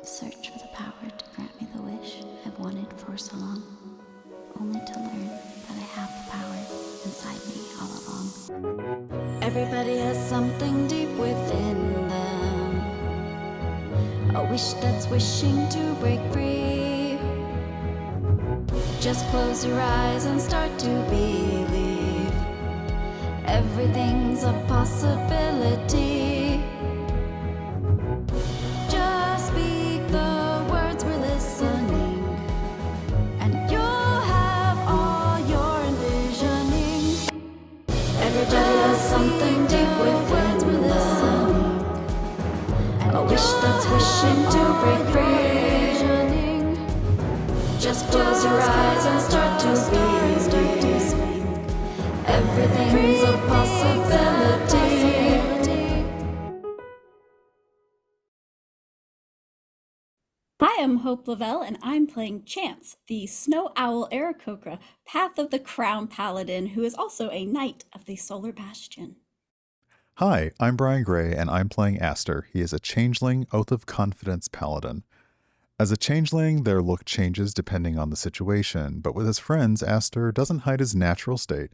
searched for the power to grant me the wish I've wanted for so long, only to learn that I have the power inside me all along. Everybody has something deep within them, a wish that's wishing to break free. Just close your eyes and start to believe everything's a possibility. Just speak the words, we're listening, and you'll have all your envisioning. Everybody has something deep within them, a wish that's wishing to break free. Just close your eyes and start to speak. Everything's a possibility. Hi, I'm Hope LaVelle, and I'm playing Chance, the Snow Owl Aarakocra, Path of the Crown Paladin, who is also a Knight of the Solar Bastion. Hi, I'm Brian Gray, and I'm playing Aster. He is a changeling, Oath of Confidence paladin. As a changeling, their look changes depending on the situation, but with his friends, Aster doesn't hide his natural state.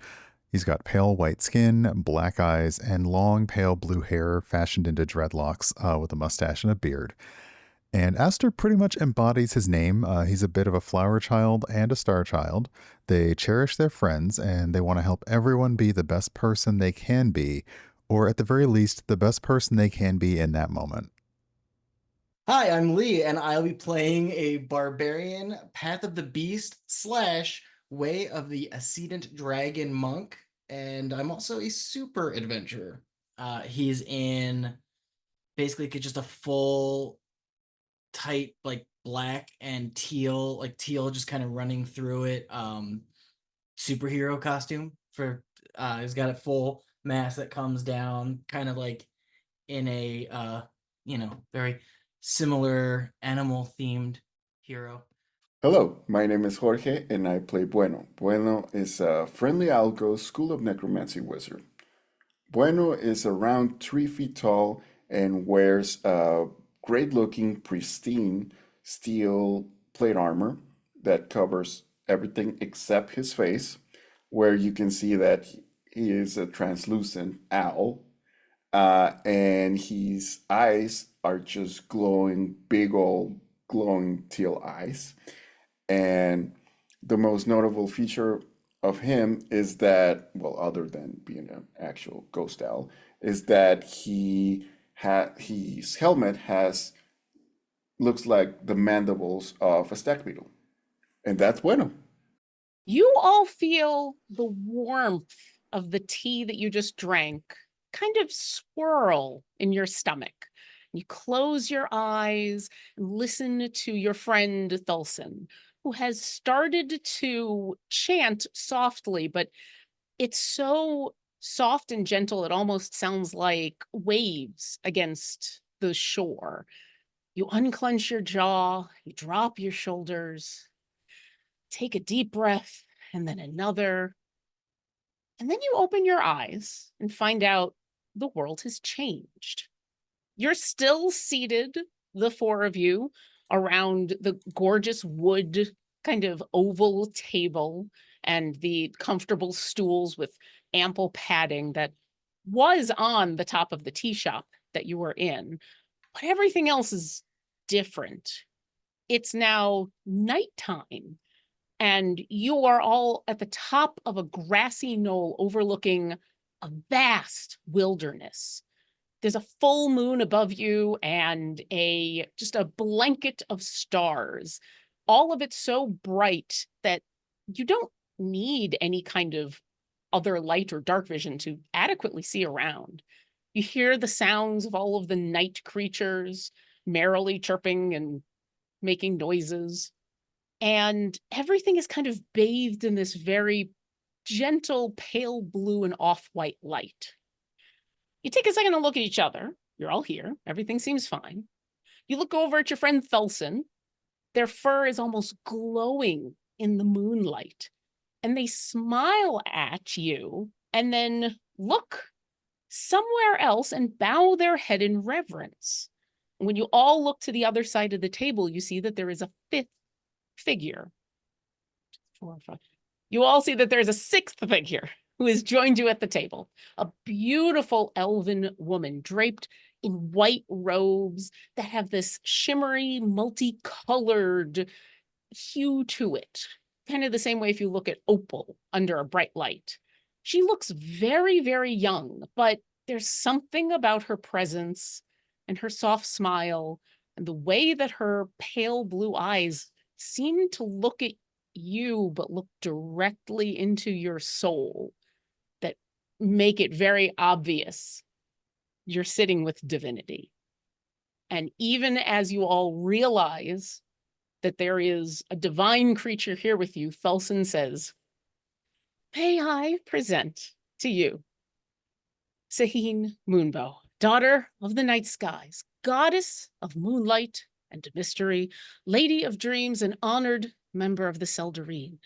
He's got pale white skin, black eyes, and long pale blue hair fashioned into dreadlocks with a mustache and a beard. And Aster pretty much embodies his name. He's a bit of a flower child and a star child. They cherish their friends, and they want to help everyone be the best person they can be, or at the very least, the best person they can be in that moment. Hi, I'm Lee, and I'll be playing a barbarian Path of the Beast / Way of the Ascendant Dragon Monk, and I'm also a super adventurer. He's in basically just a full, tight, like black and teal, like teal just kind of running through it, superhero costume for, he's got a full mask that comes down, kind of like in a, very similar animal-themed hero. Hello, my name is Jorge and I play Booeno. Booeno is a friendly algo School of Necromancy wizard. Booeno is around 3 feet tall and wears a great-looking, pristine steel plate armor that covers everything except his face, where you can see that he is a translucent owl, and his eyes are just glowing, big old glowing teal eyes. And the most notable feature of him is that, well, other than being an actual ghost owl, is that his helmet looks like the mandibles of a stag beetle. And that's Bueno. You all feel the warmth of the tea that you just drank kind of swirl in your stomach. You close your eyes and listen to your friend Thulson, who has started to chant softly, but it's so soft and gentle, it almost sounds like waves against the shore. You unclench your jaw, you drop your shoulders, take a deep breath, and then another. And then you open your eyes and find out the world has changed. You're still seated, the four of you, around the gorgeous wood kind of oval table and the comfortable stools with ample padding that was on the top of the tea shop that you were in. But everything else is different. It's now nighttime, and you are all at the top of a grassy knoll overlooking a vast wilderness. There's a full moon above you and just a blanket of stars. All of it so bright that you don't need any kind of other light or dark vision to adequately see around. You hear the sounds of all of the night creatures merrily chirping and making noises. And everything is kind of bathed in this very gentle, pale blue and off-white light. You take a second to look at each other. You're all here. Everything seems fine. You look over at your friend Thulson. Their fur is almost glowing in the moonlight. And they smile at you and then look somewhere else and bow their head in reverence. When you all look to the other side of the table, you see that there is a fifth figure. 4, 5. You all see that there's a sixth figure who has joined you at the table. A beautiful elven woman draped in white robes that have this shimmery, multicolored hue to it. Kind of the same way if you look at opal under a bright light. She looks very, very young, but there's something about her presence and her soft smile and the way that her pale blue eyes seem to look at you, but look directly into your soul, that make it very obvious you're sitting with divinity. And even as you all realize that there is a divine creature here with you, Thelson says, "May I present to you Saheen Moonbow, daughter of the night skies, goddess of moonlight and mystery, lady of dreams, and honored member of the Seldarine.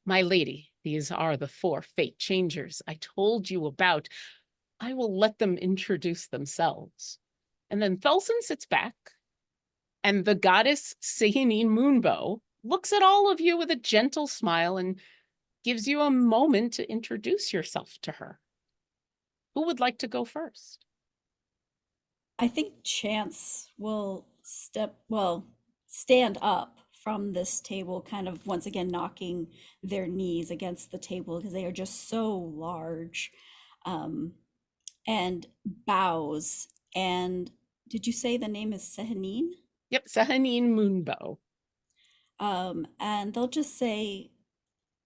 My lady, these are the 4 fate changers I told you about. I will let them introduce themselves." And then Thelson sits back, and the goddess Saheen Moonbow looks at all of you with a gentle smile and gives you a moment to introduce yourself to her. Who would like to go first? I think Chance will stand up from this table, kind of once again knocking their knees against the table because they are just so large, and bows. And did you say the name is Sehanine? Yep, Saheen Moonbow. And they'll just say,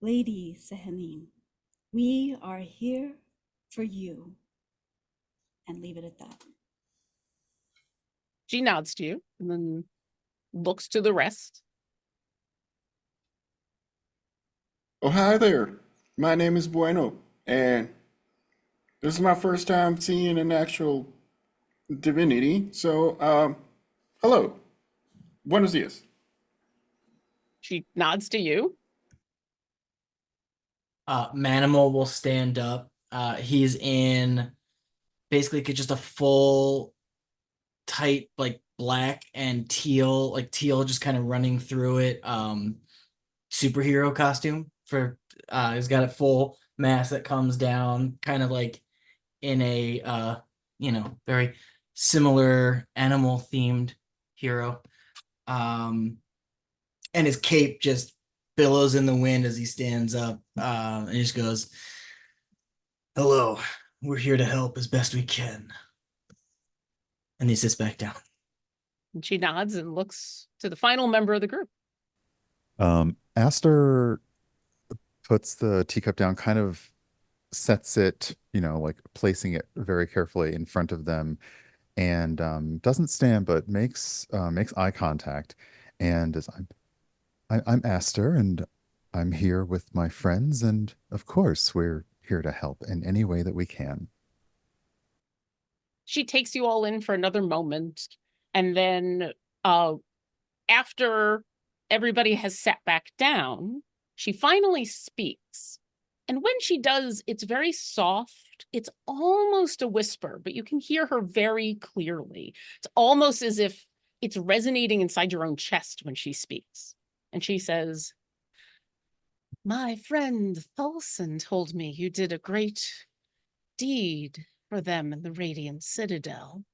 "Lady Sehanine, we are here for you," and leave it at that. She nods to you and then looks to the rest. Oh, hi there. My name is Booeno, and this is my first time seeing an actual divinity. So, hello. Buenos dias. She nods to you. Manamal will stand up. He's in basically just a full tight, like black and teal, like teal just kind of running through it. Superhero costume for he's got a full mask that comes down, kind of like in a very similar animal themed hero. And his cape just billows in the wind as he stands up, and he just goes, "Hello, we're here to help as best we can." And he sits back down. And she nods and looks to the final member of the group. Aster puts the teacup down, kind of sets it, like placing it very carefully in front of them, and doesn't stand, but makes eye contact, and is I'm Aster, and I'm here with my friends, and of course we're here to help in any way that we can. She takes you all in for another moment, and then after everybody has sat back down, she finally speaks. And when she does, it's very soft. It's almost a whisper, but you can hear her very clearly. It's almost as if it's resonating inside your own chest when she speaks. And she says, "My friend Thalson told me you did a great deed for them in the Radiant Citadel.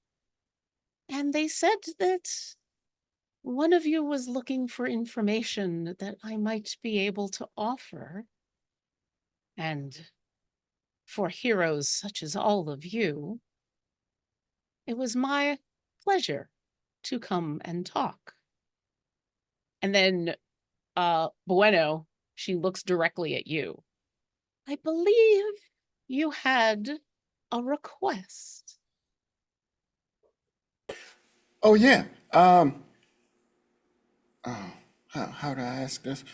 And they said that one of you was looking for information that I might be able to offer. And for heroes such as all of you, it was my pleasure to come and talk." And then Booeno, she looks directly at you. "I believe you had a request." Oh, yeah. Oh, how do I ask this?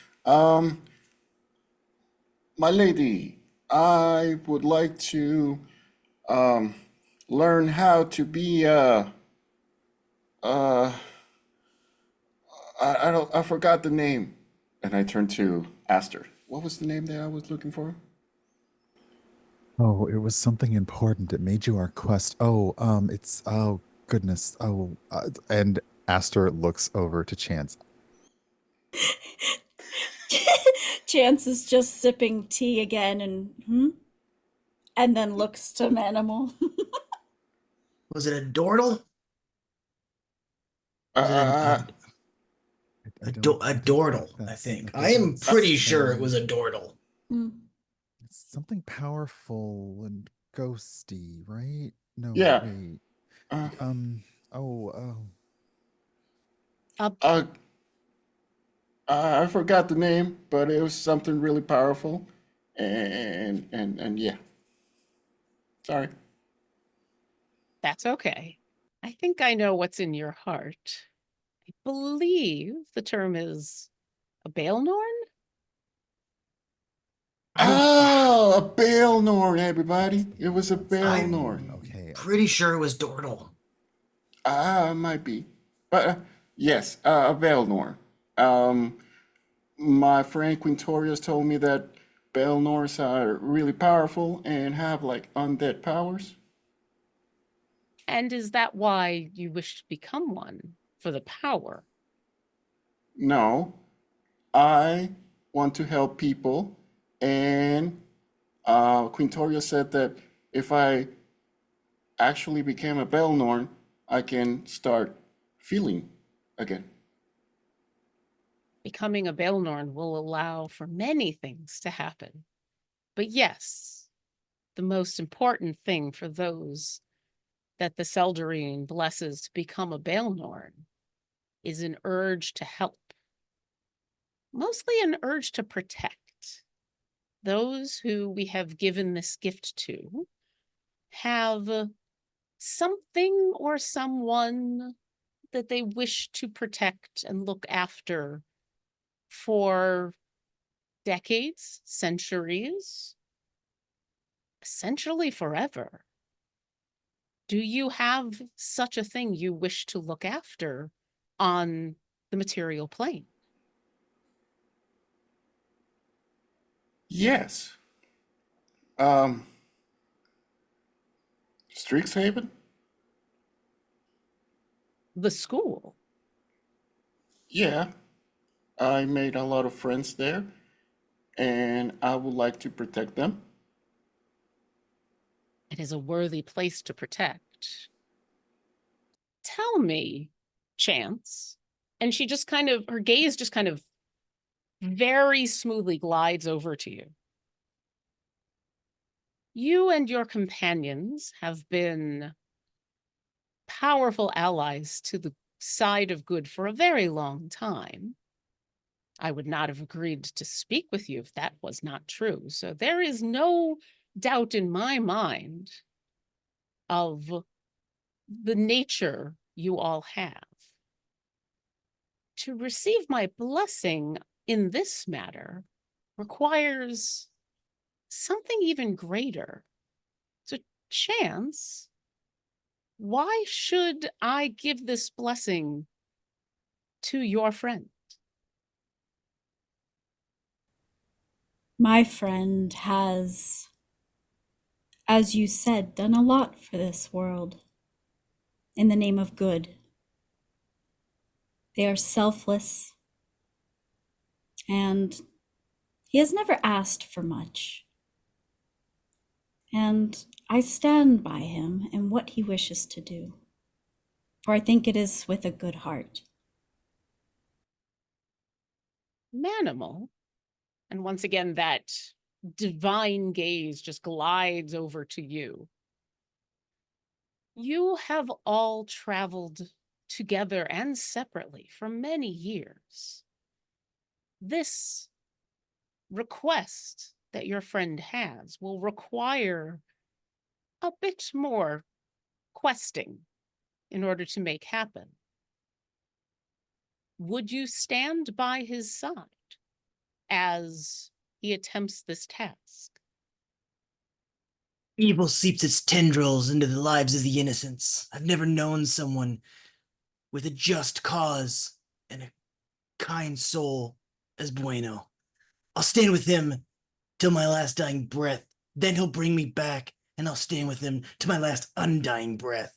My lady, I would like to um, learn how to be uh I forgot the name. And I turned to Aster. What was the name that I was looking for? Oh, it was something important. It made you our quest. Oh, it's goodness. Oh, and Aster looks over to Chance. Chance is just sipping tea again and then looks to Manamal. Was it a dordle? Was it Uh, I don't a think dordle, I that's think. that I am doesn't pretty sure it was a sound- dordle. It's something powerful and ghosty, right? No, yeah. wait. Uh, Oh. Uh, uh, I forgot the name, but it was something really powerful, and yeah. Sorry. that's okay. I think I know what's in your heart. I believe the term is a Baelnorn? Oh, a Baelnorn, everybody. It was a Baelnorn. I'm Okay. pretty sure it was dordle. Might be. But yes, a Baelnorn. Um, my friend Quintorius told me that Baelnorns are really powerful and have like undead powers. And is that why you wish to become one? For the power? No, I want to help people, and Quintorius said that if I actually became a Baelnorn, I can start feeling again. Becoming a Baelnorn will allow for many things to happen. But yes, the most important thing for those that the Seldarine blesses to become a Baelnorn is an urge to help. Mostly an urge to protect. Those who we have given this gift to have something or someone that they wish to protect and look after for decades, centuries, essentially forever. Do you have such a thing you wish to look after on the material plane? Yes. Um, Strixhaven? The school? Yeah, I made a lot of friends there, and I would like to protect them. It is a worthy place to protect. Tell me, Chance. And she just kind of, her gaze just kind of very smoothly glides over to you. You and your companions have been powerful allies to the side of good for a very long time. I would not have agreed to speak with you if that was not true. So there is no doubt in my mind of the nature you all have. To receive my blessing in this matter requires something even greater. So, Chance, why should I give this blessing to your friend? My friend has, as you said, done a lot for this world in the name of good. They are selfless, and he has never asked for much. And I stand by him in what he wishes to do, for I think it is with a good heart. Manamal, and once again, that divine gaze just glides over to you. You have all traveled together and separately for many years. This request that your friend has will require a bit more questing in order to make happen. Would you stand by his side as he attempts this task? Evil seeps its tendrils into the lives of the innocents. I've never known someone with a just cause and a kind soul as Booeno. I'll stand with him till my last dying breath. Then he'll bring me back, and I'll stand with him to my last undying breath.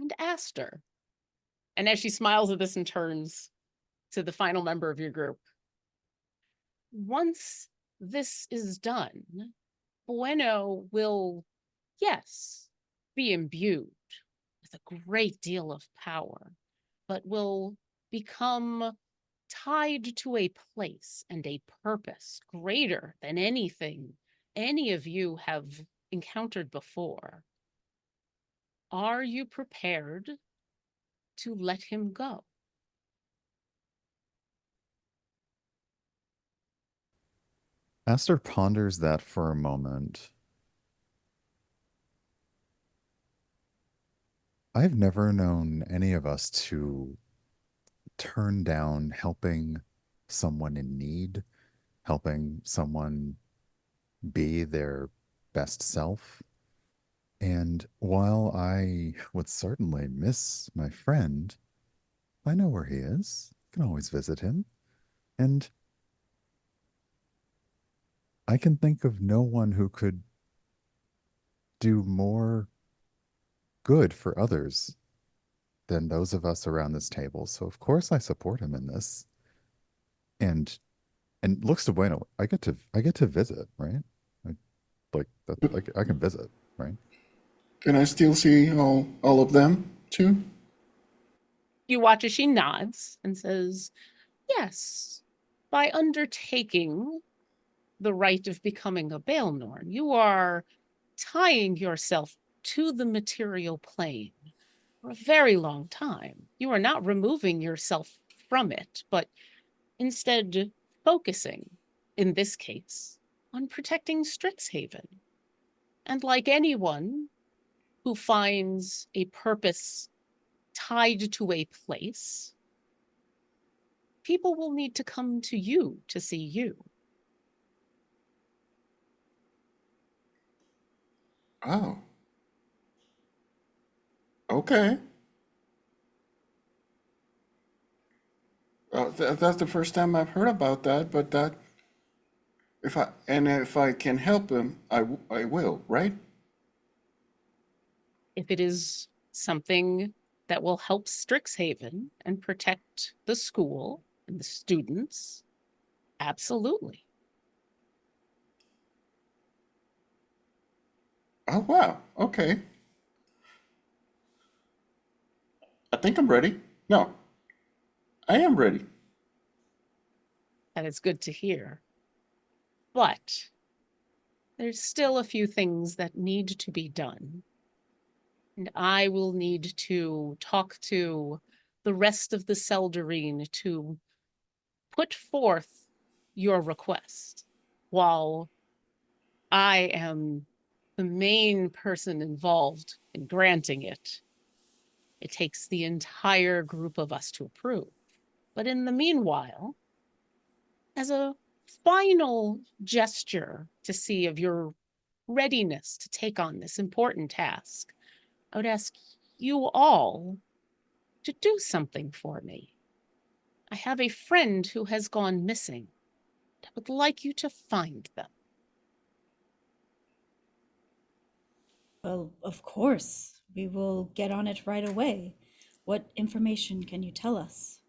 and Aster. And as she smiles at this and turns to the final member of your group, once this is done, Booeno will, yes, be imbued with a great deal of power, but will become tied to a place and a purpose greater than anything any of you have encountered before. Are you prepared to let him go? Aster ponders that for a moment. I've never known any of us to turn down helping someone in need, helping someone be their best self. And while I would certainly miss my friend, I know where he is. I can always visit him. And I can think of no one who could do more good for others than those of us around this table. So of course I support him in this. And looks to Bueno, I get to visit, right? I, like that I can visit, right? Can I still see all of them too? You watch as she nods and says, yes, by undertaking the rite of becoming a Baelnorn, you are tying yourself to the material plane for a very long time. You are not removing yourself from it, but instead focusing, in this case, on protecting Strixhaven. And like anyone who finds a purpose tied to a place, people will need to come to you to see you. Oh, okay. That's the first time I've heard about that, but that if I can help him, I will, right? If it is something that will help Strixhaven and protect the school and the students, absolutely. Oh wow, okay. I think I'm ready. No, I am ready. That is good to hear. But there's still a few things that need to be done. And I will need to talk to the rest of the Seldarine to put forth your request. While I am the main person involved in granting it, it takes the entire group of us to approve. But in the meanwhile, as a final gesture to see of your readiness to take on this important task, I would ask you all to do something for me. I have a friend who has gone missing. I would like you to find them. Well, of course. We will get on it right away. What information can you tell us?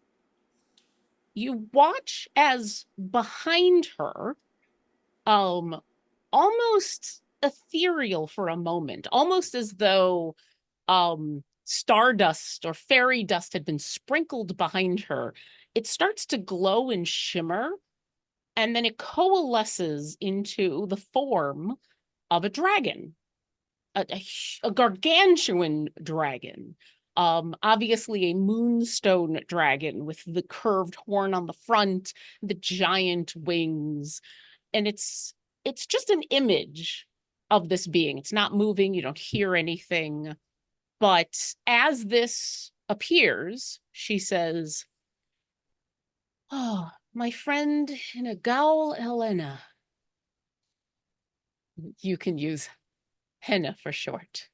You watch as behind her, almost ethereal for a moment, almost as though stardust or fairy dust had been sprinkled behind her. It starts to glow and shimmer, and then it coalesces into the form of a dragon, a gargantuan dragon. Obviously a moonstone dragon with the curved horn on the front, the giant wings, and it's just an image of this being. It's not moving, you don't hear anything. But as this appears, she says, oh, my friend Inagal Elena. You can use Henna for short.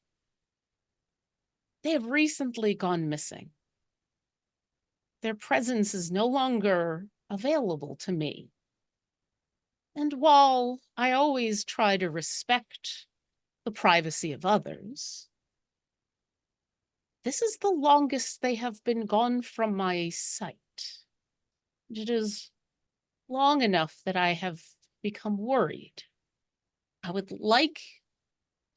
They have recently gone missing. Their presence is no longer available to me. And while I always try to respect the privacy of others, This is the longest they have been gone from my sight. It is long enough that I have become worried. I would like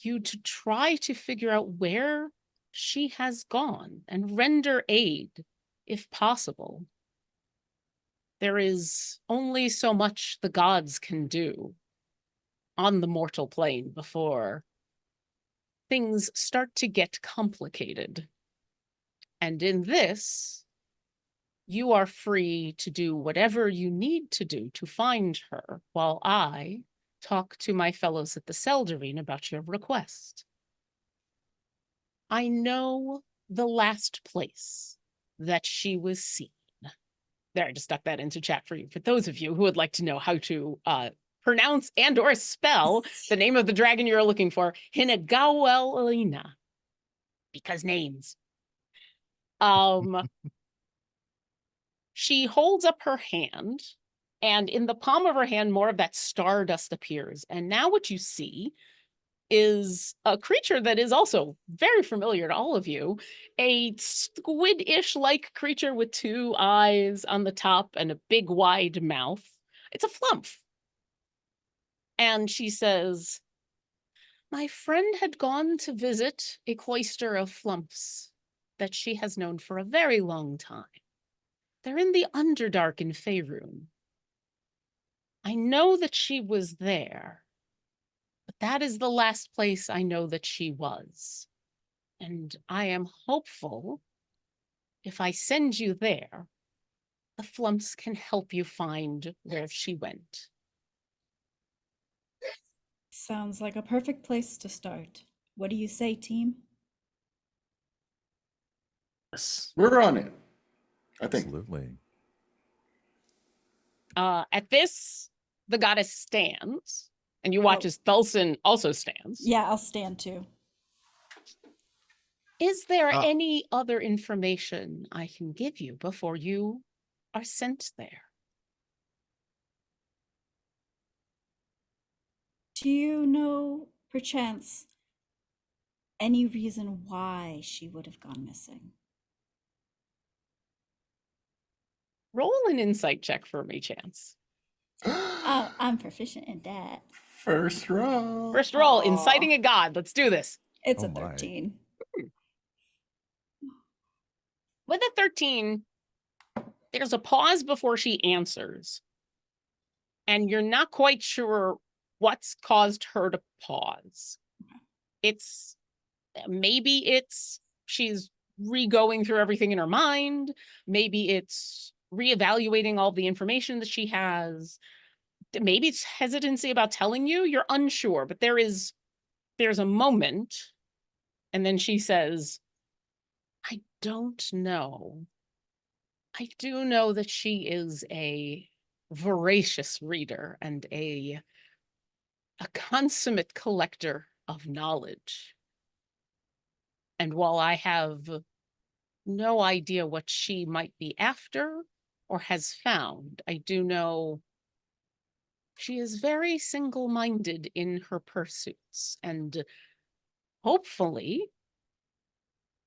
you to try to figure out where she has gone and render aid, if possible. There is only so much the gods can do on the mortal plane before things start to get complicated. And in this, you are free to do whatever you need to do to find her, while I talk to my fellows at the Seldarine about your request. I know the last place that she was seen. There, I just stuck that into chat for you. For those of you who would like to know how to pronounce and or spell the name of the dragon you're looking for, Hinagawelina. Because names. She holds up her hand, and in the palm of her hand, more of that stardust appears. And now what you see is a creature that is also very familiar to all of you, a squid-ish like creature with 2 eyes on the top and a big wide mouth. It's a flumph. And she says, my friend had gone to visit a cloister of flumphs that she has known for a very long time. They're in the Underdark in Faerun. I know that she was there, but that is the last place I know that she was. And I am hopeful if I send you there, the flumps can help you find where she went. Sounds like a perfect place to start. What do you say, team? Yes. We're on it, I think. Absolutely. At this, the goddess stands, and you watch as Thulson also stands. Yeah, I'll stand too. Is there any other information I can give you before you are sent there? Do you know, perchance, any reason why she would have gone missing? Roll an insight check for me, Chance. I'm proficient in that. First roll. First roll, inciting a god. Let's do this. It's Oh a my. 13. With a 13, there's a pause before she answers. And you're not quite sure what's caused her to pause. Maybe it's she's re-going through everything in her mind. Maybe it's reevaluating all the information that she has. Maybe it's hesitancy about telling you. You're unsure, but there's a moment, and then she says, I don't know. I do know that she is a voracious reader and a consummate collector of knowledge. And while I have no idea what she might be after or has found, I do know she is very single-minded in her pursuits. And hopefully,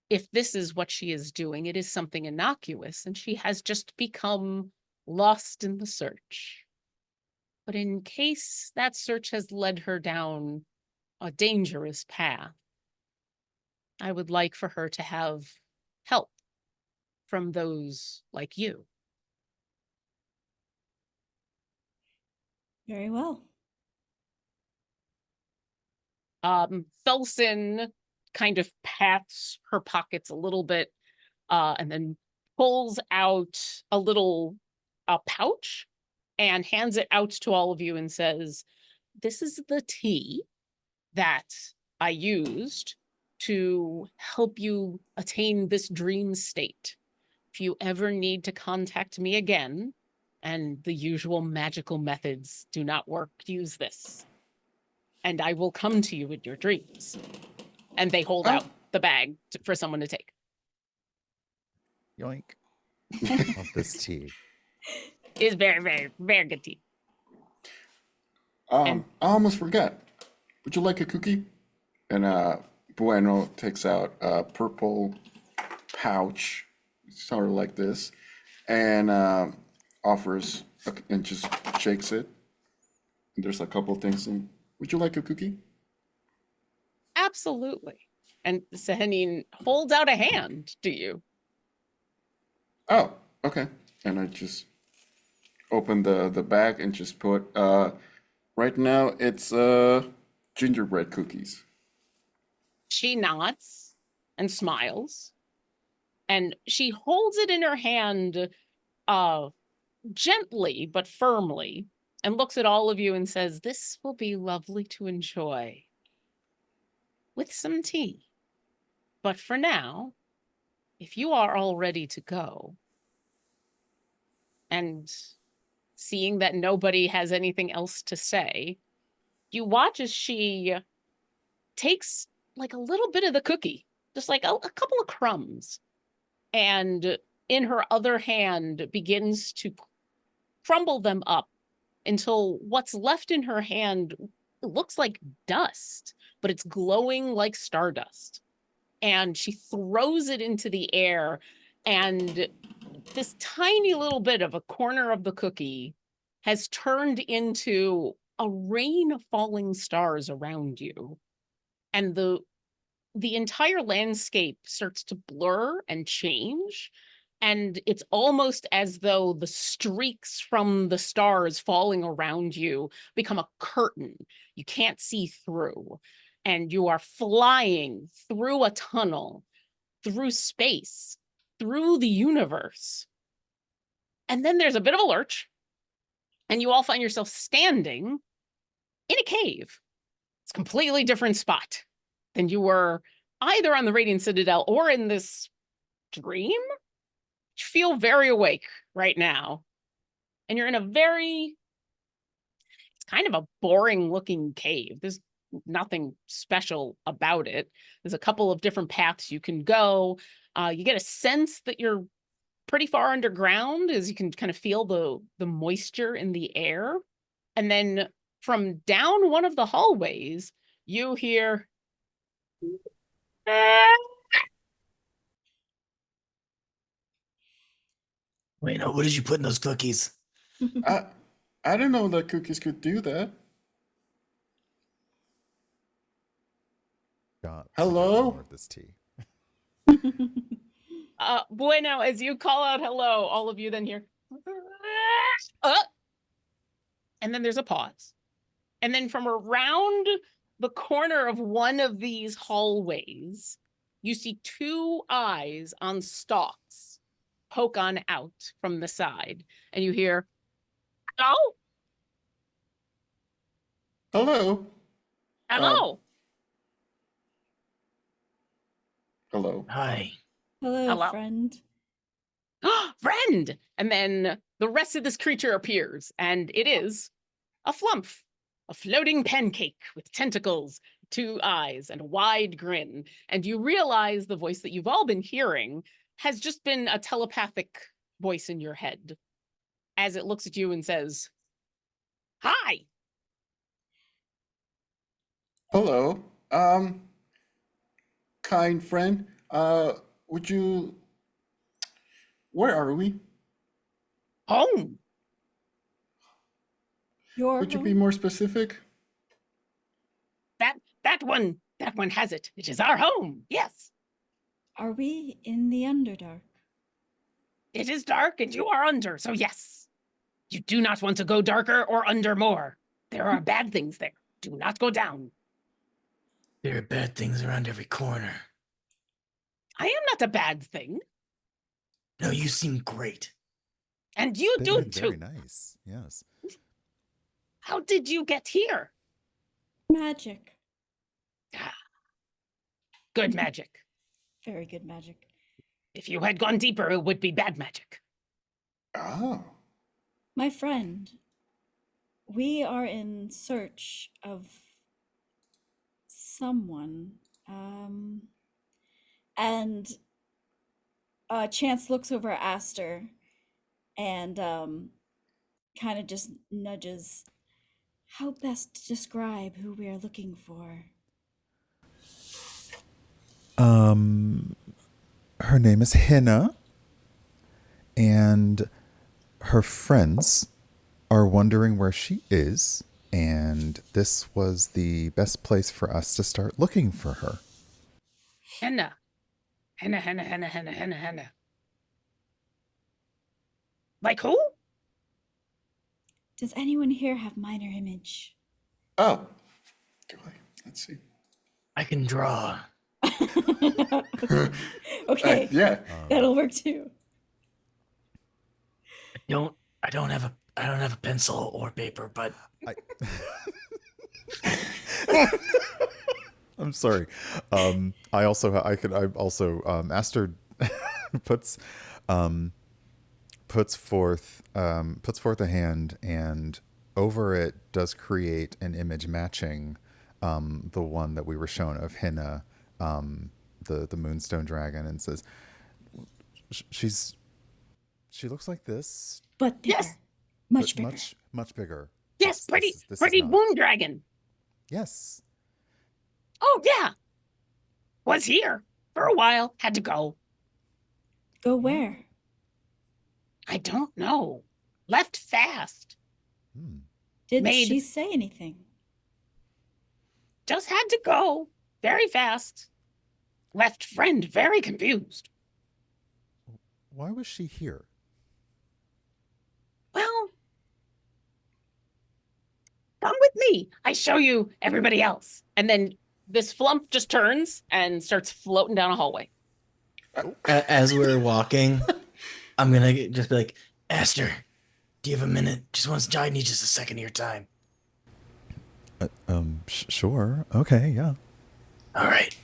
if this is what she is doing, it is something innocuous and she has just become lost in the search. But in case that search has led her down a dangerous path, I would like for her to have help from those like you. Very well. Thelson kind of pats her pockets a little bit, and then pulls out a little pouch and hands it out to all of you and says, this is the tea that I used to help you attain this dream state. If you ever need to contact me again, and the usual magical methods do not work, use this. And I will come to you in your dreams. And they hold out the bag for someone to take. Yoink. Love this tea. It's very, very, very good tea. I almost forgot. Would you like a cookie? And Booeno takes out a purple pouch, sort of like this, and offers and just shakes it. And there's a couple things in. Would you like a cookie? Absolutely. And Sehanine holds out a hand to you. Oh, okay. And I just open the bag and just put right now it's gingerbread cookies. She nods and smiles, and she holds it in her hand uh gently but firmly, and looks at all of you and says, "This will be lovely to enjoy with some tea. But for now, if you are all ready to go," and seeing that nobody has anything else to say, you watch as she takes like a little bit of the cookie, just like a couple of crumbs, and in her other hand begins to crumble them up until what's left in her hand looks like dust, but it's glowing like stardust. And she throws it into the air, and this tiny little bit of a corner of the cookie has turned into a rain of falling stars around you. And the entire landscape starts to blur and change. And it's almost as though the streaks from the stars falling around you become a curtain you can't see through. And you are flying through a tunnel, through space, through the universe. And then there's a bit of a lurch, and you all find yourself standing in a cave. It's a completely different spot than you were either on the Radiant Citadel or in this dream. You feel very awake right now. And you're in it's kind of a boring looking cave. There's nothing special about it. There's a couple of different paths you can go. You get a sense that you're pretty far underground, as you can kind of feel the moisture in the air. And then from down one of the hallways, you hear Wait, no, what did you put in those cookies? I I didn't know that cookies could do that. Got Hello? more of this tea. Booeno, as you call out hello, all of you then hear and then there's a pause. And then from around the corner of one of these hallways, you see two eyes on stalks poke on out from the side. And you hear, hello? Hello? Hello? Hello. Hi. Hello, Hello? friend. Friend! And then the rest of this creature appears, and it is a flump, a floating pancake with tentacles, two eyes, and a wide grin. And you realize the voice that you've all been hearing has just been a telepathic voice in your head as it looks at you and says, "Hi." Hello. Kind friend. Would you where are we? Home. Your Would you be home? more specific? That one has it. It is our home. Yes. Are we in the Underdark? It is dark and you are under, so yes. You do not want to go darker or under more. There are bad things there. Do not go down. There are bad things around every corner. I am not a bad thing. No, you seem great. And you They've do been too. very nice. Yes. How did you get here? Magic. Good magic. Very good magic. If you had gone deeper, it would be bad magic. Oh. My friend, we are in search of someone. And Chance looks over at Aster and kind of just nudges. How best to describe who we are looking for? Her name is Henna, and her friends are wondering where she is, and this was the best place for us to start looking for her. Henna. Henna, henna, henna, henna, henna, henna. Like who? Does anyone here have minor image? Oh, do I? Let's see. I can draw. Okay, Yeah. that'll work too. I don't have a pencil or paper, but I, I'm sorry. I also Aster puts forth a hand, and over it does create an image matching the one that we were shown of Henna, the Moonstone Dragon, and says she looks like this, But bigger. Yes. Much but bigger. much bigger. Yes, pretty, this is pretty not- moon dragon. Yes. Oh, yeah. Was here for a while, had to go. Go where? I don't know. Left fast. Hmm. Did Made- she say anything? Just had to go very fast. Left friend very confused. Why was she here? Well, come with me. I show you everybody else. And then this flump just turns and starts floating down a hallway. as we're walking, I'm gonna just be like, Aster, do you have a minute? Just once, I need just a second of your time. Sure. Okay. Yeah. All right.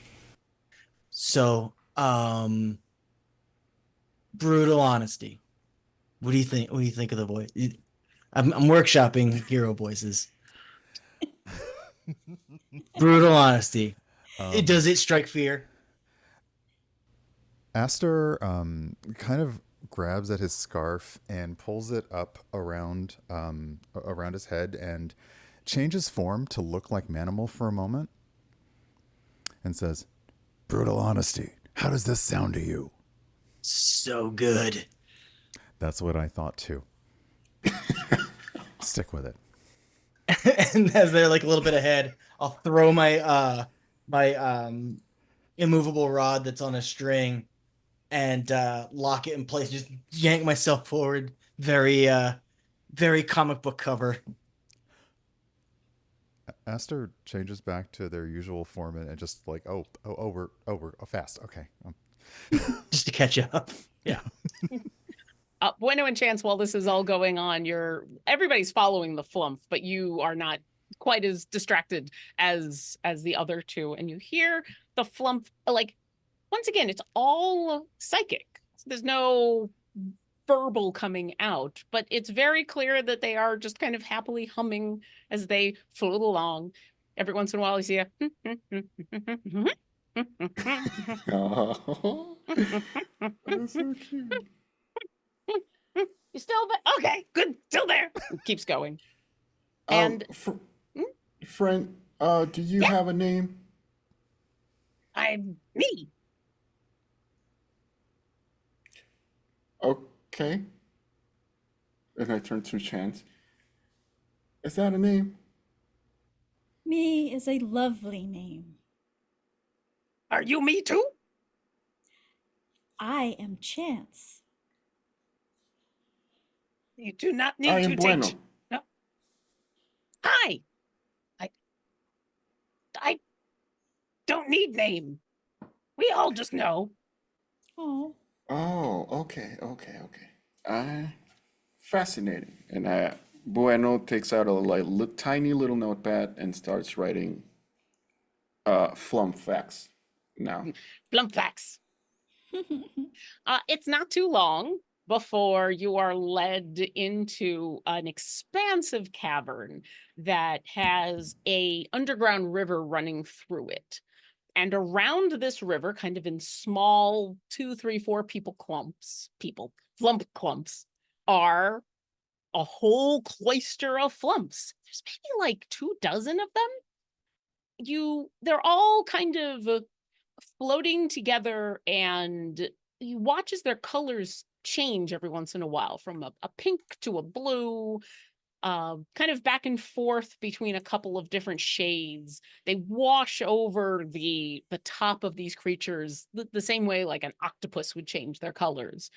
So, brutal honesty. What do you think? What do you think of the voice? I'm workshopping hero voices. Brutal honesty. Does it strike fear? Aster kind of grabs at his scarf and pulls it up around his head and changes form to look like Manamal for a moment and says, "Brutal honesty. How does this sound to you?" So good. That's what I thought too. Stick with it. And as they're like a little bit ahead, I'll throw my immovable rod that's on a string and lock it in place. Just yank myself forward. Very comic book cover. Aster changes back to their usual form and just like, we're fast. Okay. Just to catch up. Yeah. Booeno and Chance, while this is all going on, everybody's following the flump, but you are not quite as distracted as the other two. And you hear the flump, like, once again, it's all psychic. There's no verbal coming out, but it's very clear that they are just kind of happily humming as they float along. Every once in a while, you see a Oh, that's so cute. you still there? Okay, good, still there. It keeps going. And Friend, do you Yeah. have a name? I'm me. Okay. And I turn to Chance. Is that a name? Me is a lovely name. Are you me too? I am Chance. You do not need I to am Bueno. take. No. Hi. I don't need name. We all just know. Oh, Oh, okay. Fascinating. And Bueno takes out a tiny little notepad and starts writing flump facts now. Blump facts. It's not too long before you are led into an expansive cavern that has a underground river running through it. And around this river, kind of in small 2, 3, 4 flump clumps, are a whole cloister of flumps. There's maybe like 24 of them. They're all kind of floating together and you watch as their colors change every once in a while, from a pink to a blue, kind of back and forth between a couple of different shades. They wash over the top of these creatures the same way like an octopus would change their colors.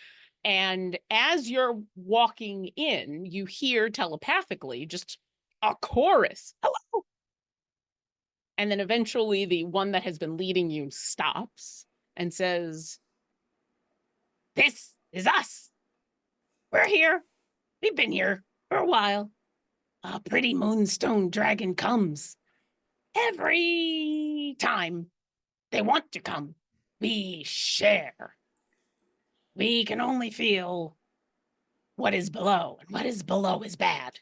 And as you're walking in, you hear telepathically just a chorus. Hello. And then eventually the one that has been leading you stops and says, "This is us. We're here. We've been here for a while. A pretty moonstone dragon comes. Every time they want to come, we share. We can only feel what is below, and what is below is bad.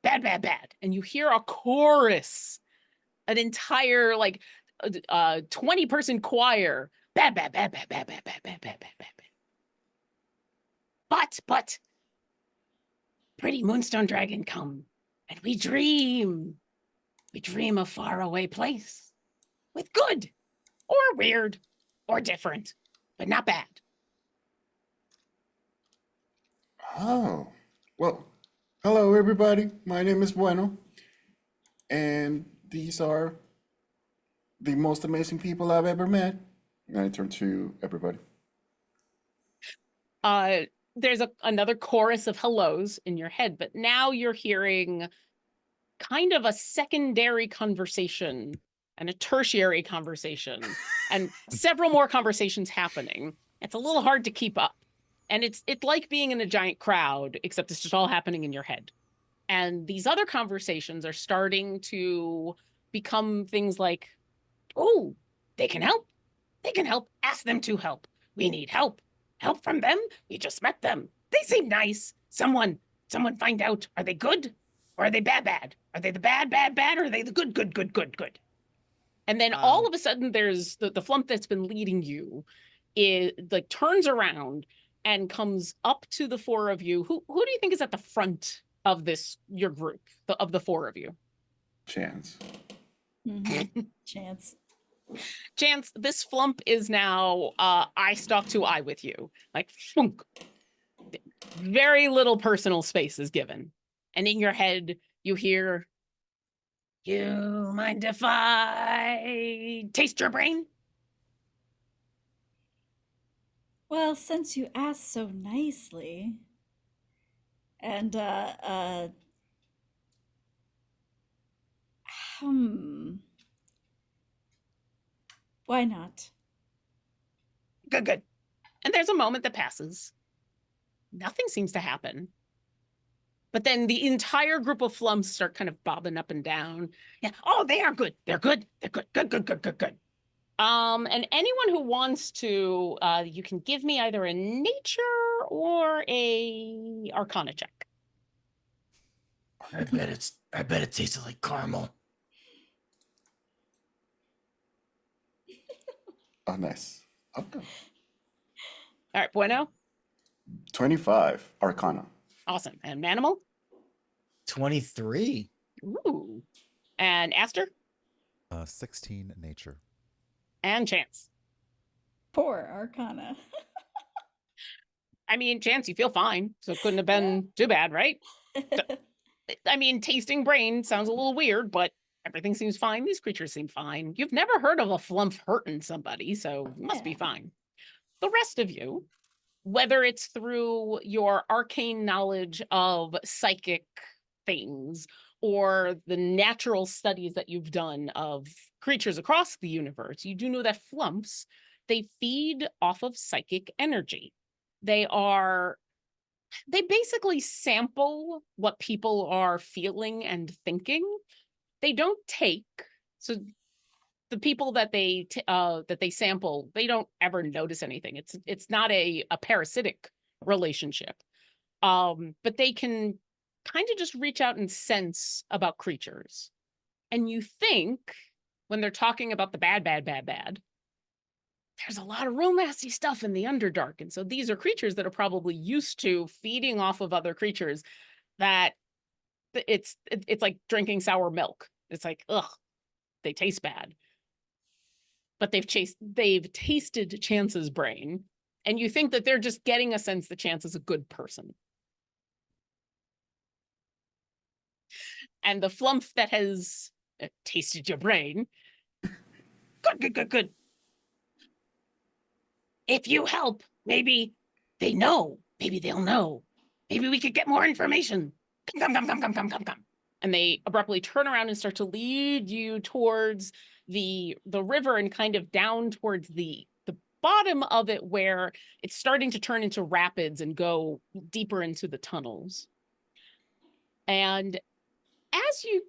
Bad, bad, bad." And you hear a chorus, an entire 20-person choir. Bad, bad, bad, bad, bad, bad, bad, bad, bad, bad, bad. But pretty moonstone dragon come, and we dream. We dream a faraway place with good or weird or different, but not bad. Oh, well, hello everybody. My name is Booeno, and these are the most amazing people I've ever met. And I turn to everybody. There's another chorus of hellos in your head, but now you're hearing kind of a secondary conversation and a tertiary conversation and several more conversations happening. It's a little hard to keep up. And it's like being in a giant crowd, except it's just all happening in your head. And these other conversations are starting to become things like, "Oh, they can help. They can help. Ask them to help. We need help. Help from them? We just met them. They seem nice. Someone find out. Are they good? Or are they bad, bad? Are they the bad, bad, bad? Or are they the good, good, good, good, good?" And then all of a sudden there's the flump that's been leading you is like turns around and comes up to the four of you. Who do you think is at the front of your group, of the four of you? Chance. Chance. Chance, this flump is now eye stalk to eye with you. Like, flunk. Very little personal space is given. And in your head, you hear, "You mind if I taste your brain?" Well, since you asked so nicely, and why not? Good, good. And there's a moment that passes. Nothing seems to happen. But then the entire group of flumps start kind of bobbing up and down. Yeah. "Oh, they are good. They're good. They're good. Good, good, good, good, good." And anyone who wants to, you can give me either a nature or a arcana check. I bet it tasted like caramel. Oh, nice. Okay. All right, Booeno. 25 Arcana. Awesome. And Manamal? 23. Ooh. And Aster? 16 nature. And Chance? 4 Arcana. I mean, Chance, you feel fine, so it couldn't have been too bad, right? So, I mean, tasting brain sounds a little weird, but everything seems fine. These creatures seem fine. You've never heard of a flump hurting somebody, so it must be fine. The rest of you, whether it's through your arcane knowledge of psychic things or the natural studies that you've done of creatures across the universe, you do know that flumps, they feed off of psychic energy. They basically sample what people are feeling and thinking. They don't take. So the people that they sample, they don't ever notice anything. It's not a parasitic relationship. But they can kind of just reach out and sense about creatures. And you think when they're talking about the bad, bad, bad, bad, there's a lot of real nasty stuff in the Underdark. And so these are creatures that are probably used to feeding off of other creatures, that it's like drinking sour milk. It's like, ugh, they taste bad. But they've tasted Chance's brain, And you think that they're just getting a sense that Chance is a good person. And the flump that has tasted your brain. Good. If you help, maybe they know. Maybe they'll know. Maybe we could get more information. Come. And they abruptly turn around and start to lead you towards the river and kind of down towards the bottom of it, where it's starting to turn into rapids and go deeper into the tunnels. And as you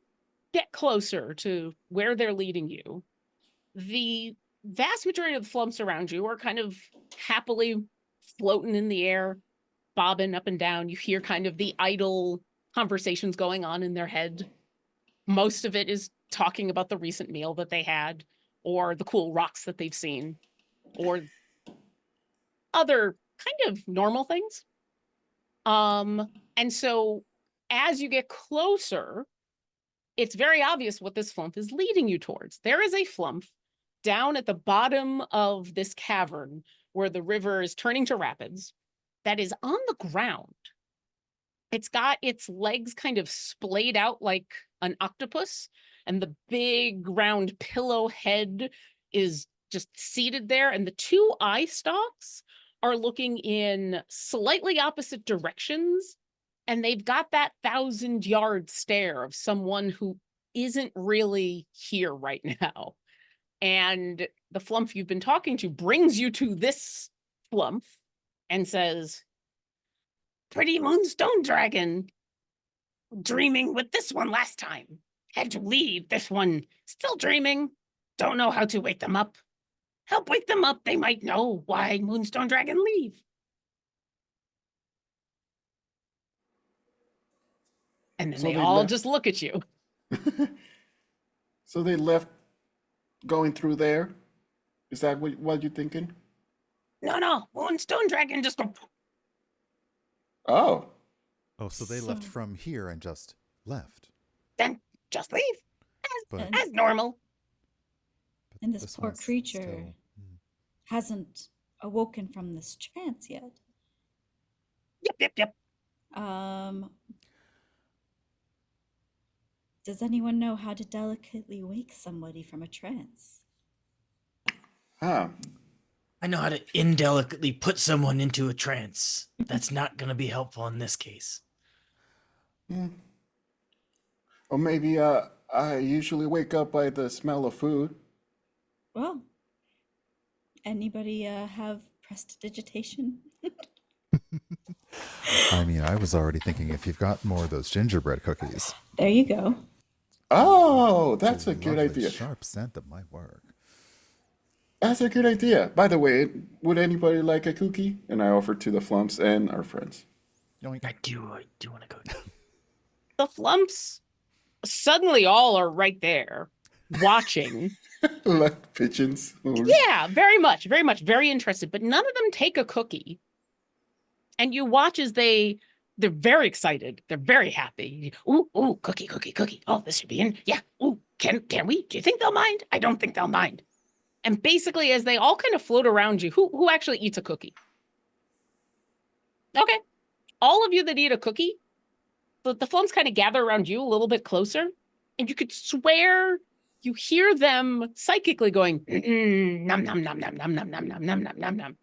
get closer to where they're leading you, the vast majority of the flumps around you are kind of happily floating in the air, bobbing up and down. You hear kind of the idle conversations going on in their head. Most of it is talking about the recent meal that they had, or the cool rocks that they've seen, or other kind of normal things. And so as you get closer, it's very obvious what this flump is leading you towards. There is a flump down at the bottom of this cavern where the river is turning to rapids that is on the ground. It's got its legs kind of splayed out like an octopus, and the big round pillow head is just seated there, and the two eye stalks are looking in slightly opposite directions, and they've got that 1,000-yard stare of someone who isn't really here right now. And the flump you've been talking to brings you to this flump and says, "Pretty Moonstone Dragon, dreaming with this one last time. Had to leave, this one still dreaming. Don't know how to wake them up. Help wake them up, they might know why Moonstone Dragon leave." And then So they they all left. just look at you. So they left going through there? Is that what you're thinking? No, Moonstone Dragon just go. Oh, Oh, so they left So- from here and just left. Then just leave But, as normal. And this poor one's creature still- hasn't awoken from this trance yet. Yep. Does anyone know how to delicately wake somebody from a trance? huh. I know how to indelicately put someone into a trance. That's not going to be helpful in this case. Or maybe I usually wake up by the smell of food. Well, anybody have prestidigitation? I mean, I was already thinking if you've got more of those gingerbread cookies. There you go. Oh, that's it's a good lovely, idea. Sharp scent that might work. That's a good idea. By the way, would anybody like a cookie? And I offer to the flumps and our friends. Yoink. I do want to go. The flumps suddenly all are right there watching. Like pigeons. Yeah, very much, very interested. But none of them take a cookie. And you watch as they're very excited. They're very happy. Ooh, cookie. Oh, this should be in. Yeah. Ooh, can we? Do you think they'll mind? I don't think they'll mind. And basically, as they all kind of float around you, who actually eats a cookie? Okay. All of you that eat a cookie, the flumps kind of gather around you a little bit closer, and you could swear you hear them psychically going, nom, nom, nom, nom, nom, nom, nom, nom, nom, nom, nom, nom.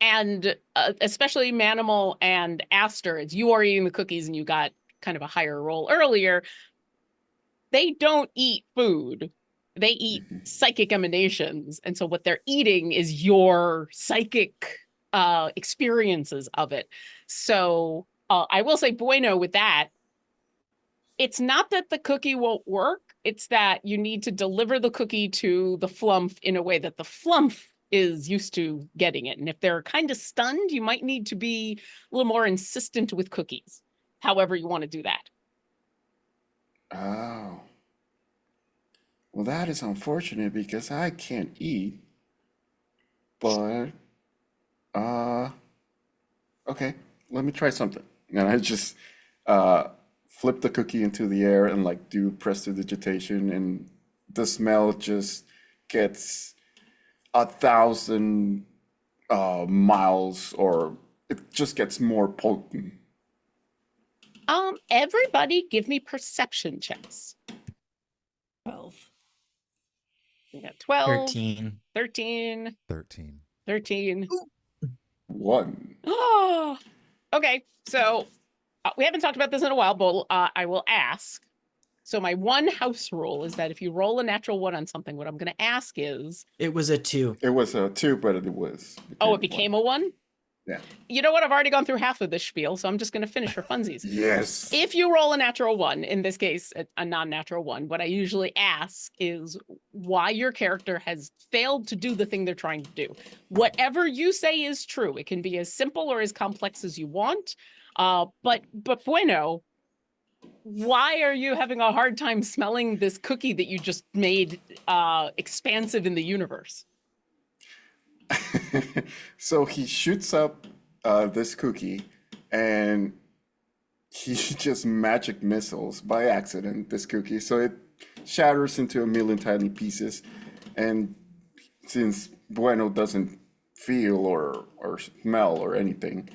And especially Manamal and Aster, as you are eating the cookies and you got kind of a higher roll earlier, they don't eat food. They eat psychic emanations. And so what they're eating is your psychic experiences of it. So I will say, Booeno, with that, it's not that the cookie won't work. It's that you need to deliver the cookie to the flump in a way that the flump is used to getting it. And if they're kind of stunned, you might need to be a little more insistent with cookies, however you want to do that. Oh. Well, that is unfortunate because I can't eat. But, okay, let me try something. And I just flip the cookie into the air and like do prestidigitation, and the smell just gets 1,000 miles, or it just gets more potent. Everybody give me perception checks. 12. We got 12, 13. 13, 13. 13. 1. Oh, okay. So we haven't talked about this in a while, but I will ask. So my one house rule is that if you roll a natural 1 on something, what I'm going to ask is, It was a 2. It was a 2, but it was. oh, it became a 1? Yeah. You know what? I've already gone through half of this spiel, so I'm just going to finish for funsies. Yes. If you roll a natural 1, in this case, a non-natural 1, what I usually ask is why your character has failed to do the thing they're trying to do. Whatever you say is true. It can be as simple or as complex as you want. But Booeno, why are you having a hard time smelling this cookie that you just made expansive in the universe? So he shoots up this cookie, and he just magic missiles by accident this cookie. So it shatters into a million tiny pieces. And since Bueno doesn't feel or smell or anything,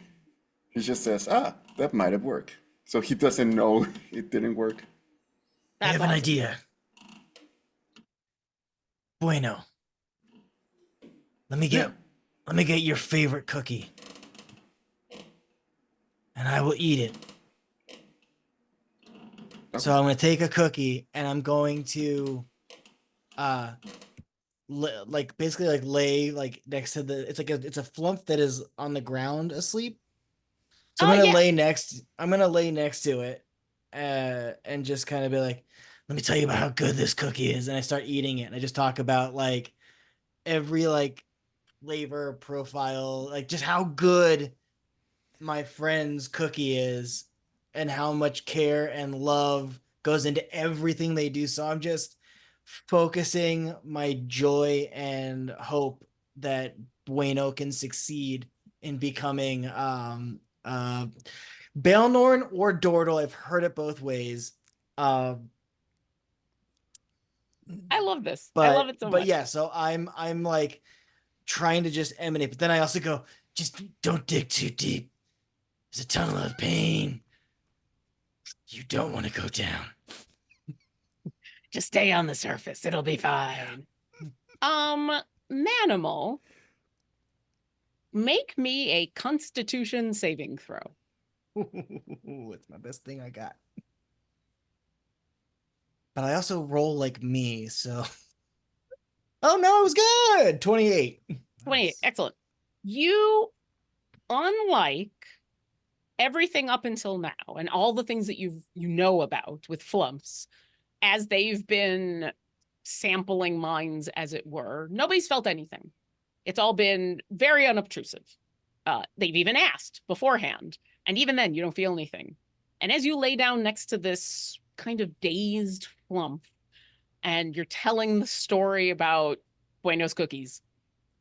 he just says, that might have worked. So he doesn't know it didn't work. I have an awesome. idea. Bueno. Let me get your favorite cookie. And I will eat it. So I'm going to take a cookie and I'm going to basically lay next to it's a flump that is on the ground asleep. So I'm gonna lay next to it, and just kind of be like, let me tell you about how good this cookie is. And I start eating it, and I just talk about every flavor profile, just how good my friend's cookie is, and how much care and love goes into everything they do. So I'm just focusing my joy and hope that Bueno can succeed in becoming Baelnorn or Dordle. I've heard it both ways. I love this. But, I love it so much. But yeah, so I'm trying to just emanate, but then I also go, just don't dig too deep. There's a tunnel of pain. You don't want to go down. Just stay on the surface. It'll be fine. Manamal, make me a Constitution saving throw. It's my best thing I got. But I also roll like me, so. Oh no, it was good. 28. 28. Nice. Excellent. You, unlike everything up until now and all the things that you know about with flumps, as they've been sampling minds, as it were, nobody's felt anything. It's all been very unobtrusive. They've even asked beforehand, and even then you don't feel anything. And as you lay down next to this kind of dazed flump, and you're telling the story about Bueno's cookies,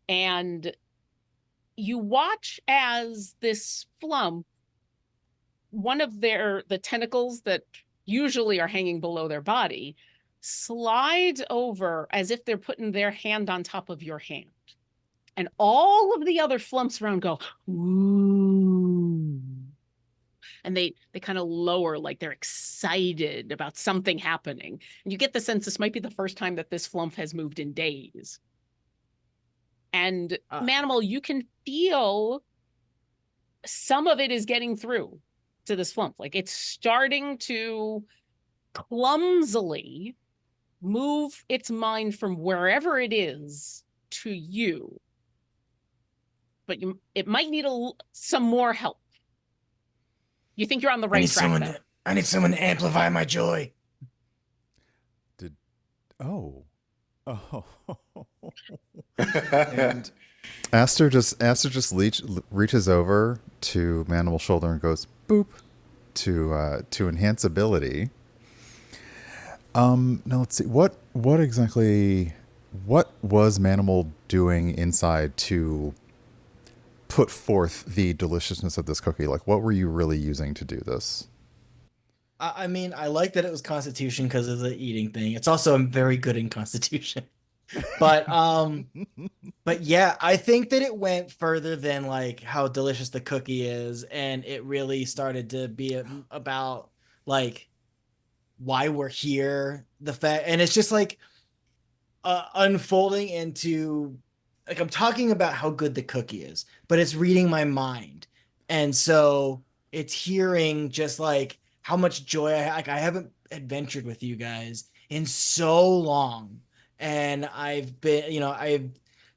and you watch as this flump, one of the tentacles that usually are hanging below their body, slides over as if they're putting their hand on top of your hand. And all of the other flumps around go, ooh. And they kind of lower, like they're excited about something happening. And you get the sense this might be the first time that this flump has moved in days. And Manamal, you can feel some of it is getting through to this flump. Like it's starting to clumsily move its mind from wherever it is to you. But it might need some more help. You think you're on the right track. I need someone to amplify my joy. And Aster just reaches over to Manimal's shoulder and goes boop to enhance ability. Now let's see what was Manimal doing inside to put forth the deliciousness of this cookie? Like, what were you really using to do this? I mean, I like that it was Constitution because of the eating thing. It's also I'm very good in Constitution. But but yeah, I think that it went further than like how delicious the cookie is, and it really started to be about like why we're here, the fact, and it's just like unfolding into like I'm talking about how good the cookie is, but it's reading my mind. And so it's hearing just like how much joy like I haven't adventured with you guys in so long. And I've been, I've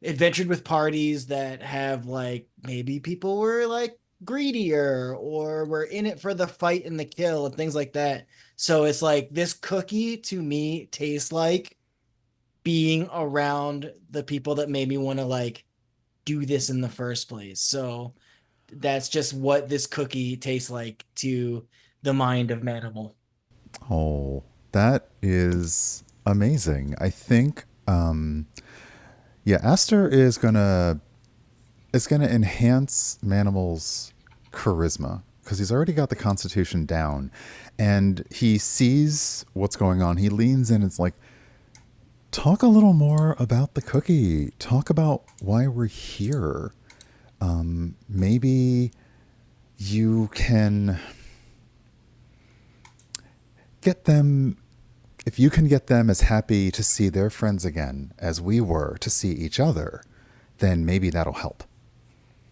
adventured with parties that have like maybe people were like greedier or were in it for the fight and the kill and things like that. So it's like this cookie to me tastes like being around the people that made me want to like do this in the first place. So that's just what this cookie tastes like to the mind of Manamal. Oh, that is amazing. I think, yeah, Aster is gonna enhance Manimal's charisma because he's already got the Constitution down, and he sees what's going on. He leans in. It's like, talk a little more about the cookie. Talk about why we're here. Maybe you can get them, if you can get them as happy to see their friends again as we were to see each other, then maybe that'll help.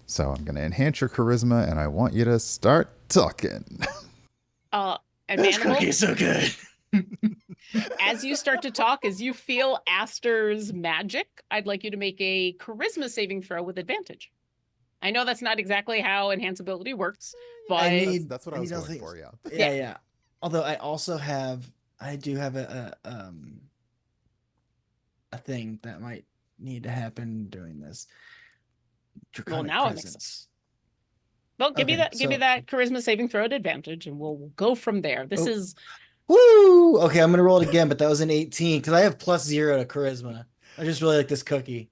So I'm going to enhance your charisma and I want you to start talking. And This Manimal, cookie is so good. as you start to talk, as you feel Aster's magic, I'd like you to make a charisma saving throw with advantage. I know that's not exactly how enhanceability works, but That's what I was going for, yeah. Yeah. Although I do have a thing that might need to happen during this. Draconic now presence. well, give me Okay, that charisma saving throw at advantage, and we'll go from there. This is Woo! Okay, I'm gonna roll it again, but that was an 18 because I have +0 to charisma. I just really like this cookie.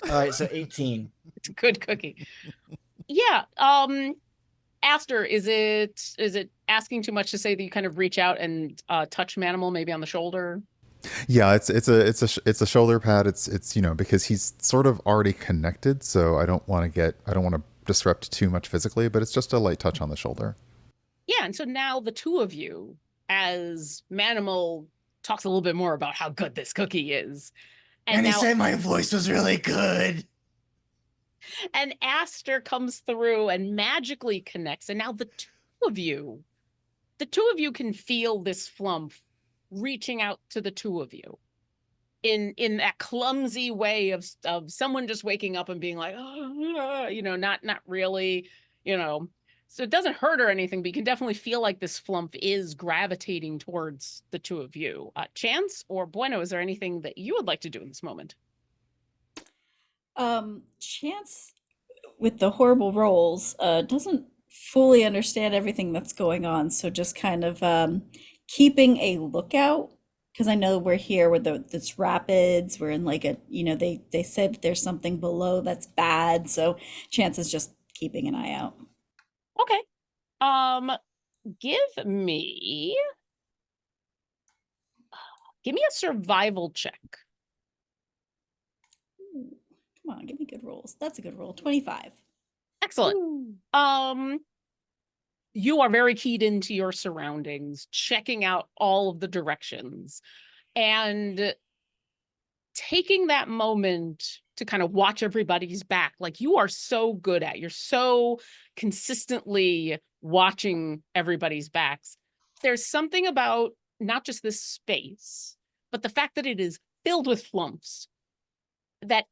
All right, so 18. it's a good cookie. Yeah. Aster, is it asking too much to say that you kind of reach out and touch Manimal maybe on the shoulder? Yeah, it's a shoulder pad. It's because he's sort of already connected, so I don't want to disrupt too much physically, but it's just a light touch on the shoulder. Yeah, and so now the two of you, as Manimal talks a little bit more about how good this cookie is, And he now said my voice was really good. and Aster comes through and magically connects, and now the two of you can feel this flump reaching out to the two of you in that clumsy way of someone just waking up and being like, oh, not really, so it doesn't hurt or anything, but you can definitely feel like this flump is gravitating towards the two of you. Chance or Booeno, is there anything that you would like to do in this moment? Chance, with the horrible rolls, doesn't fully understand everything that's going on, so just kind of keeping a lookout, because I know we're here with this rapids. We're in like they said that there's something below that's bad, so Chance is just keeping an eye out. Okay. Give me a survival check. Ooh, come on, give me good rolls. That's a good roll. 25. Excellent. You are very keyed into your surroundings, checking out all of the directions, and taking that moment to kind of watch everybody's back. Like you are so good at, you're so consistently watching everybody's backs. There's something about not just this space, but the fact that it is filled with flumps that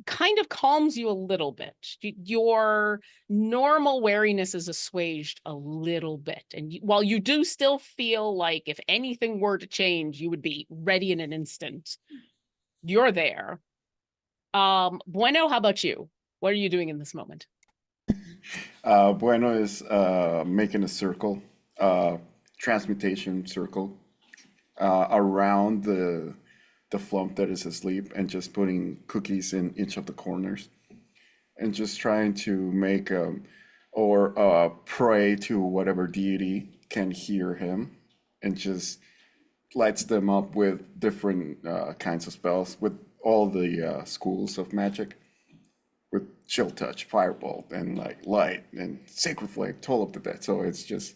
kind of calms you a little bit. Your normal wariness is assuaged a little bit. And while you do still feel like if anything were to change, you would be ready in an instant, you're there. Booeno, how about you? What are you doing in this moment? Booeno is making a circle, transmutation circle, around the flump that is asleep and just putting cookies in each of the corners and just trying to make or pray to whatever deity can hear him and just lights them up with different kinds of spells with all the schools of magic with chill touch, firebolt, and like light and sacred flame, toll of the dead. So it's just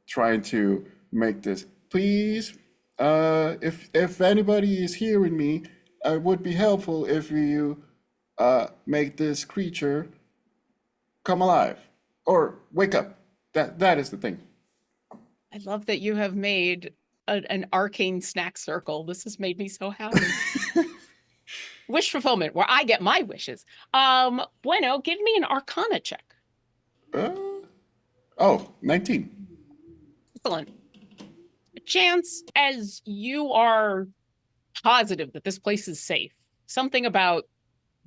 trying to make this. Please, if anybody is hearing me, it would be helpful if you make this creature come alive or wake up. That is the thing. I love that you have made an arcane snack circle. This has made me so happy. Wish fulfillment, where I get my wishes. Bueno, give me an Arcana check. Uh, 19. Excellent. A chance, as you are positive that this place is safe. Something about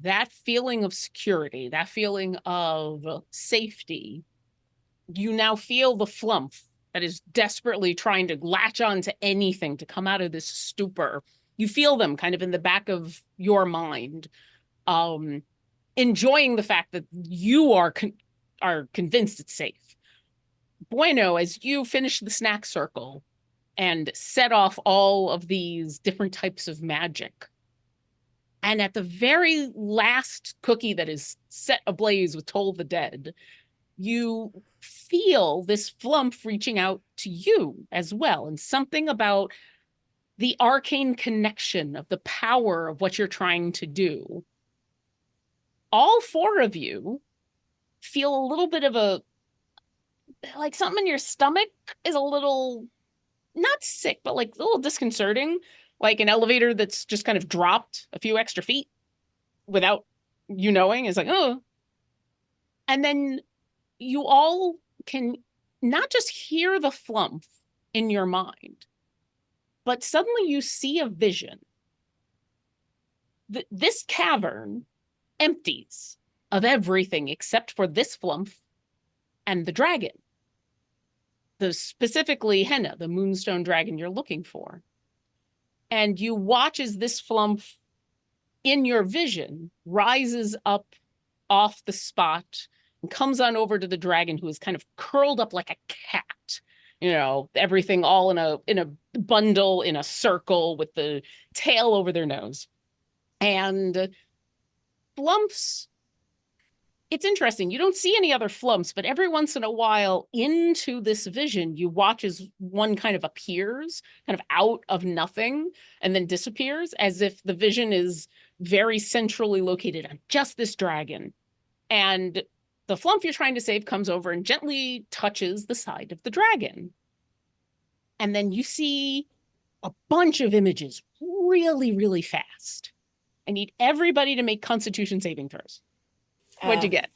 that feeling of security, that feeling of safety. You now feel the flump that is desperately trying to latch on to anything to come out of this stupor. You feel them kind of in the back of your mind, enjoying the fact that you are convinced it's safe. Bueno, as you finish the snack circle and set off all of these different types of magic, and at the very last cookie that is set ablaze with Toll the Dead, you feel this flump reaching out to you as well. And something about the arcane connection of the power of what you're trying to do. All four of you feel a little bit of like something in your stomach is a little, not sick, but like a little disconcerting. Like an elevator that's just kind of dropped a few extra feet without you knowing. It's like, oh. And then you all can not just hear the flump in your mind, but suddenly you see a vision. This cavern empties of everything except for this flump and the dragon. Specifically Henna, the moonstone dragon you're looking for. And you watch as this flump in your vision rises up off the spot and comes on over to the dragon, who is kind of curled up like a cat. You know, everything all in a bundle, in a circle, with the tail over their nose. And flumps, it's interesting. You don't see any other flumps, but every once in a while into this vision, you watch as one kind of appears, kind of out of nothing, and then disappears, as if the vision is very centrally located on just this dragon. And the flump you're trying to save comes over and gently touches the side of the dragon. And then you see a bunch of images really, really fast. I need everybody to make Constitution saving throws. What'd you get?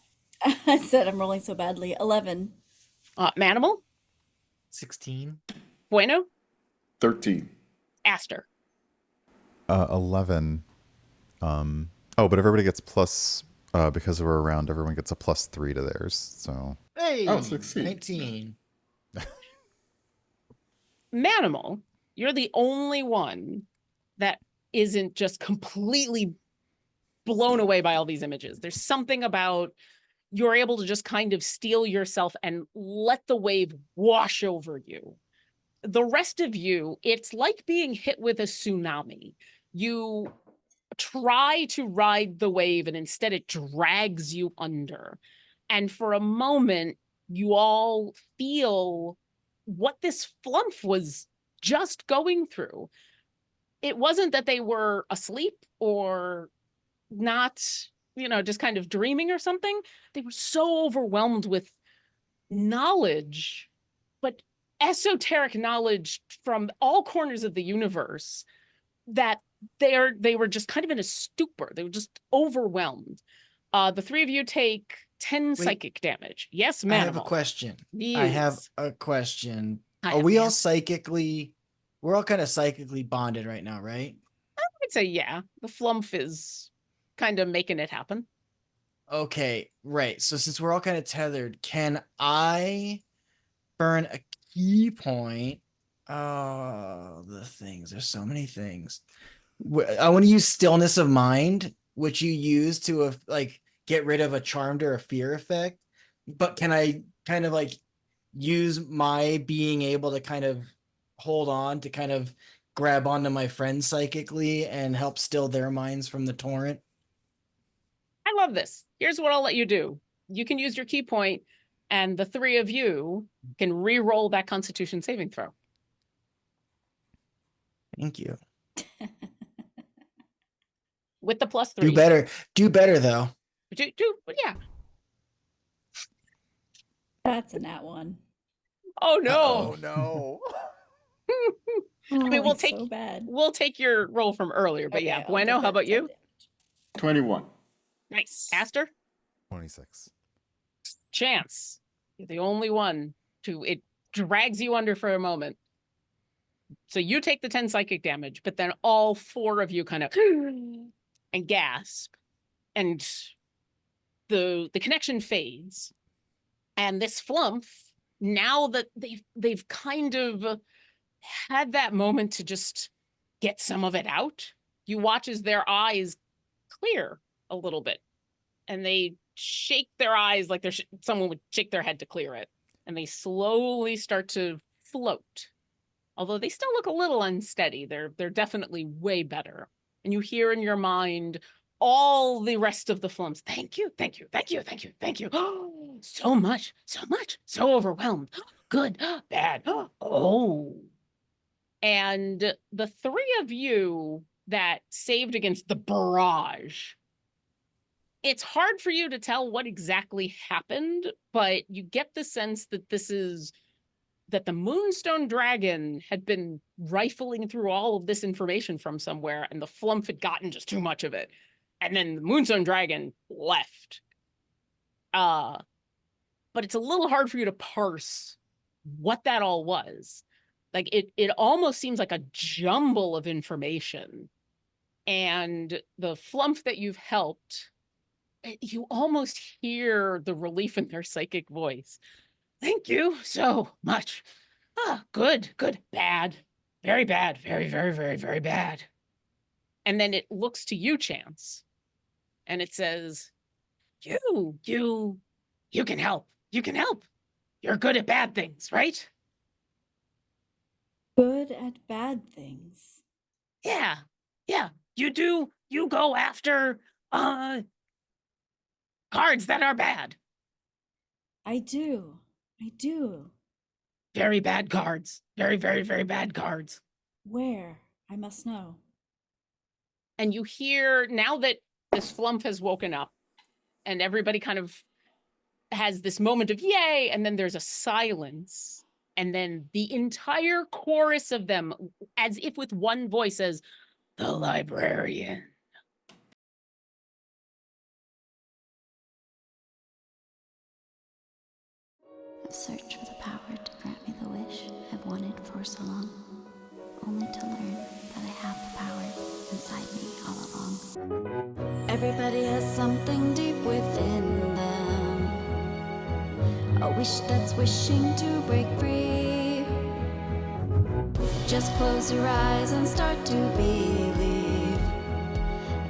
I said I'm rolling so badly. 11. Manamal? 16. Bueno? 13. Aster? 11. But everybody gets plus, because we're around, everyone gets a +3 to theirs. So. Hey, Oh, 16. 19. Manamal, you're the only one that isn't just completely blown away by all these images. There's something about you're able to just kind of steel yourself and let the wave wash over you. The rest of you, it's like being hit with a tsunami. You try to ride the wave and instead it drags you under. And for a moment, you all feel what this flump was just going through. It wasn't that they were asleep or not, just kind of dreaming or something. They were so overwhelmed with knowledge, but esoteric knowledge from all corners of the universe, that they were just kind of in a stupor. They were just overwhelmed. The three of you take 10 psychic damage. Yes, man. I have a question. Yes. I have a question. Are we all we're all kind of psychically bonded right now, right? I'd say, yeah. The flump is kind of making it happen. Okay, right. So since we're all kind of tethered, can I burn a key point? Oh, the things. There's so many things. I want to use stillness of mind, which you use to get rid of a charmed or a fear effect. But can I kind of use my being able to kind of hold on to kind of grab onto my friends psychically and help still their minds from the torrent. I love this. Here's what I'll let you do. You can use your key point, and the three of you can re-roll that Constitution saving throw. Thank you. With the +3. Do better. Do better though. Yeah. That's a nat one. Oh no. Oh no. I mean, Oh, it's so bad. we'll take your roll from earlier, but Okay, yeah. I'll Booeno, take how that about 10 you? damage. 21. Nice. Aster? 26. Chance. You're the only one it drags you under for a moment. So you take the 10 psychic damage, but then all four of you kind of and gasp. And the connection fades. And this flump, now that they've kind of had that moment to just get some of it out, you watch as their eyes clear a little bit. And they shake their eyes like someone would shake their head to clear it. And they slowly start to float. Although they still look a little unsteady. They're definitely way better. And you hear in your mind all the rest of the flumps. Thank you, thank you, thank you, thank you, thank you. Oh, so much, so overwhelmed. Good, bad. Oh. And the three of you that saved against the barrage, it's hard for you to tell what exactly happened, but you get the sense that that the Moonstone Dragon had been rifling through all of this information from somewhere, and the flump had gotten just too much of it. And then the Moonstone Dragon left. But it's a little hard for you to parse what that all was. Like it almost seems like a jumble of information. And the flump that you've helped, you almost hear the relief in their psychic voice. Thank you so much. Good, bad, very bad, very, very, very, very bad. And then it looks to you, Chance, and it says, you can help. You can help. You're good at bad things, right? Good at bad things. Yeah. You go after cards that are bad. I do. Very bad cards. Very, very, very bad cards. Where? I must know. And you hear, now that this flump has woken up and everybody kind of has this moment of yay, and then there's a silence. And then the entire chorus of them, as if with one voice, says, "The librarian." I've searched for the power to grant me the wish I've wanted for so long, only to learn that I have the power inside me all along. Everybody has something deep within them, a wish that's wishing to break free. Just close your eyes and start to believe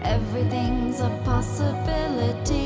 everything's a possibility.